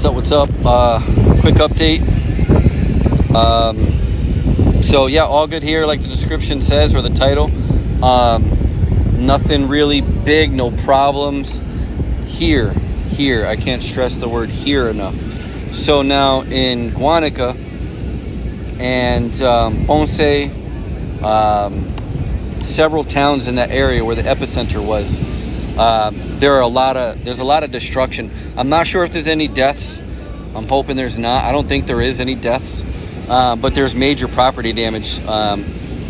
What's up? Quick update. So yeah, all good here, like the description says, or the title. Nothing really big, no problems here. I can't stress the word here enough. So now in Guanica and Ponce, several towns in that area where the epicenter was, there's a lot of destruction. I'm not sure if there's any deaths. I'm hoping there's not. I don't think there is any deaths, but there's major property damage.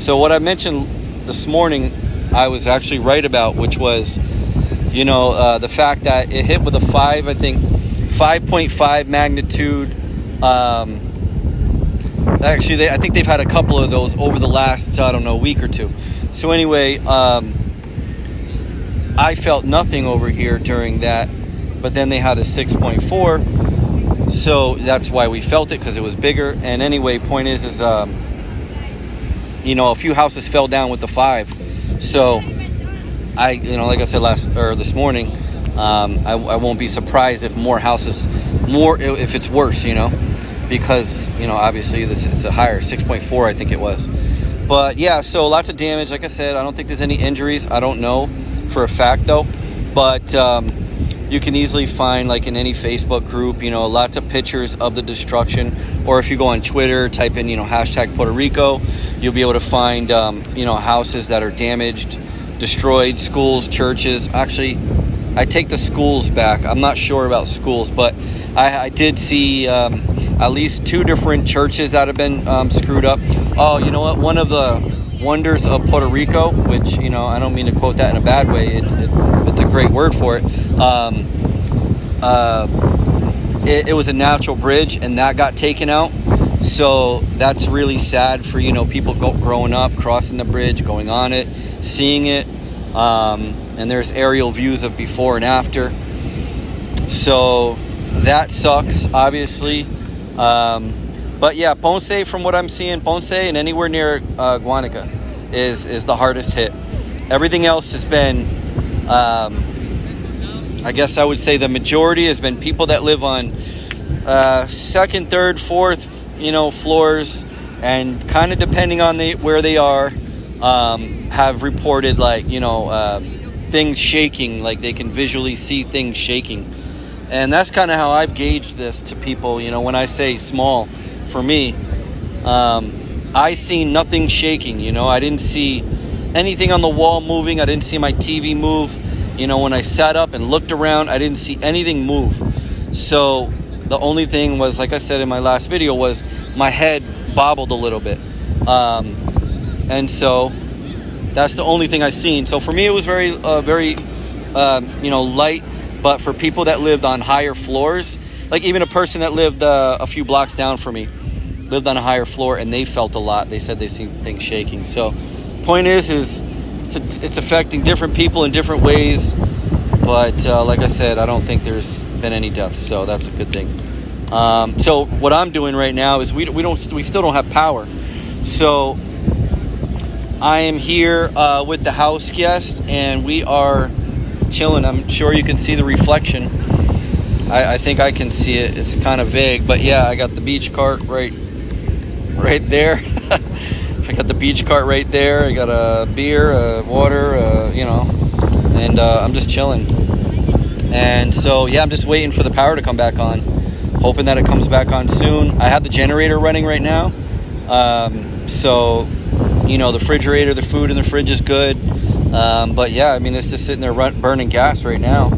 So what I mentioned this morning, I was actually right about, which was, the fact that it hit with a 5.5 magnitude. Actually, I think they've had a couple of those over the last, week or two. So anyway, I felt nothing over here during that, but then they had a 6.4, so that's why we felt it, because it was bigger. And anyway, point is a few houses fell down with the 5. So like I said this morning, I won't be surprised if if it's worse, because obviously it's a higher 6.4, I think it was. But yeah, so lots of damage. Like I said, I don't think there's any injuries. I don't know for a fact though, but you can easily find, like in any Facebook group, lots of pictures of the destruction. Or if you go on Twitter, type in hashtag Puerto Rico, you'll be able to find houses that are damaged, destroyed, schools, churches. Actually, I take the schools back. I'm not sure about schools, but I did see at least 2 different churches that have been screwed up. Oh, you know what? One of the wonders of Puerto Rico, which, I don't mean to quote that in a bad way. It's a great word for it. It was a natural bridge, and that got taken out. So that's really sad for, people growing up, crossing the bridge, going on it, seeing it. And there's aerial views of before and after. So that sucks, obviously. But yeah, Ponce, from what I'm seeing, Ponce and anywhere near Guanica is the hardest hit. Everything else has been, I guess I would say the majority has been people that live on second, third, fourth, floors, and kind of depending on where they are, have reported things shaking, like they can visually see things shaking. And that's kind of how I've gauged this to people, when I say small. For me, I seen nothing shaking. I didn't see anything on the wall moving. I didn't see my TV move. When I sat up and looked around, I didn't see anything move. So the only thing was, like I said in my last video, was my head bobbled a little bit. And so that's the only thing I seen. So for me, it was very light. But for people that lived on higher floors, like even a person that lived a few blocks down from me, lived on a higher floor, and they felt a lot. They said they seen things shaking. So point is it's affecting different people in different ways. But like I said, I don't think there's been any deaths, so that's a good thing. So what I'm doing right now is we still don't have power. So I am here with the house guest, and we are chilling. I'm sure you can see the reflection. I think I can see it. It's kind of vague, but yeah, I got the beach cart right there. I got the beach cart right there. I got a beer, water, and I'm just chilling. And so yeah, I'm just waiting for the power to come back on, hoping that it comes back on soon. I have the generator running right now, so the refrigerator, the food in the fridge is good. But yeah, I mean, it's just sitting there burning gas right now,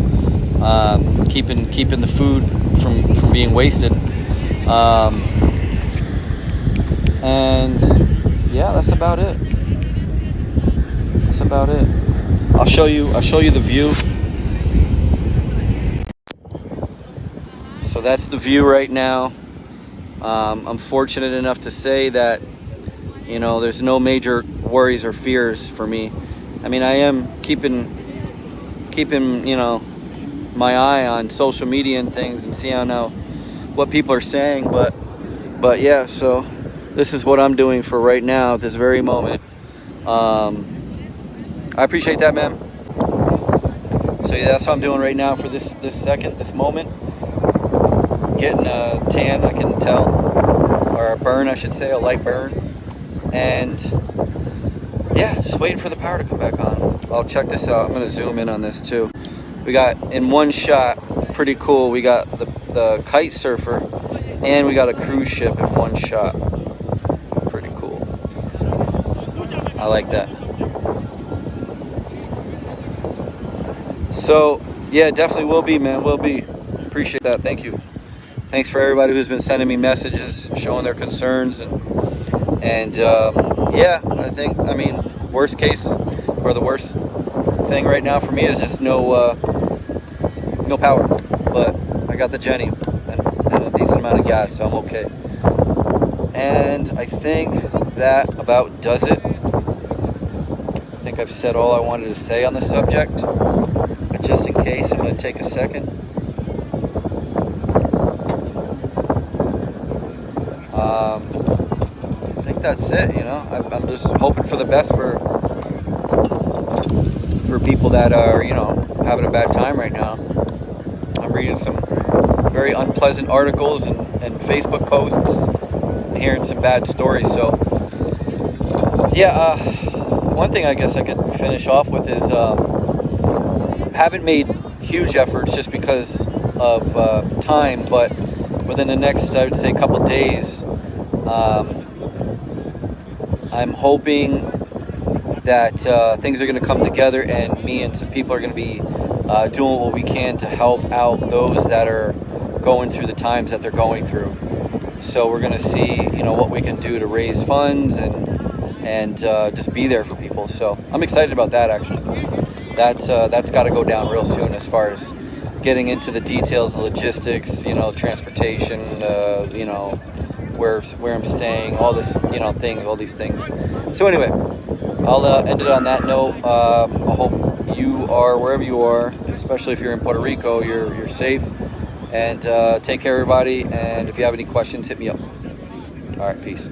keeping the food from being wasted. And yeah, that's about it. I'll show you the view. So that's the view right now. I'm fortunate enough to say that, there's no major worries or fears for me. I mean, I am keeping my eye on social media and things, and see what people are saying. But yeah, so this is what I'm doing for right now at this very moment. I appreciate that, man. So yeah, that's what I'm doing right now for this moment. getting a tan, I can tell, or a burn, I should say, a light burn. And yeah, just waiting for the power to come back on. I'll check this out. I'm gonna zoom in on this too. We got in one shot, pretty cool. We got the kite surfer, and we got a cruise ship in one shot. Pretty cool. I like that. So yeah, definitely will be, man. Will be. Appreciate that. Thank you. Thanks for everybody who's been sending me messages, showing their concerns, and yeah, I mean, worst case, or the worst thing right now for me is just no power. But I got the Jenny and a decent amount of gas, so I'm okay. And I think that about does it. I think I've said all I wanted to say on the subject. But just in case, I'm going to take a second. I think that's it. You know, I'm just hoping for the best for people that are, you know, having a bad time right now. I'm reading some very unpleasant articles and Facebook posts and hearing some bad stories. So yeah, one thing I guess I could finish off with is haven't made huge efforts just because of time, but within the next, I would say, couple days, I'm hoping that things are going to come together, and me and some people are going to be doing what we can to help out those that are going through the times that they're going through. So we're going to see, you know, what we can do to raise funds and just be there for people. So I'm excited about that. Actually, that's got to go down real soon as far as getting into the details, the logistics, you know, transportation, you know, where I'm staying, all this, you know, all these things. So anyway, I'll end it on that note. I hope you are, wherever you are, especially if you're in Puerto Rico, you're safe. And take care, everybody. And if you have any questions, hit me up. All right, peace.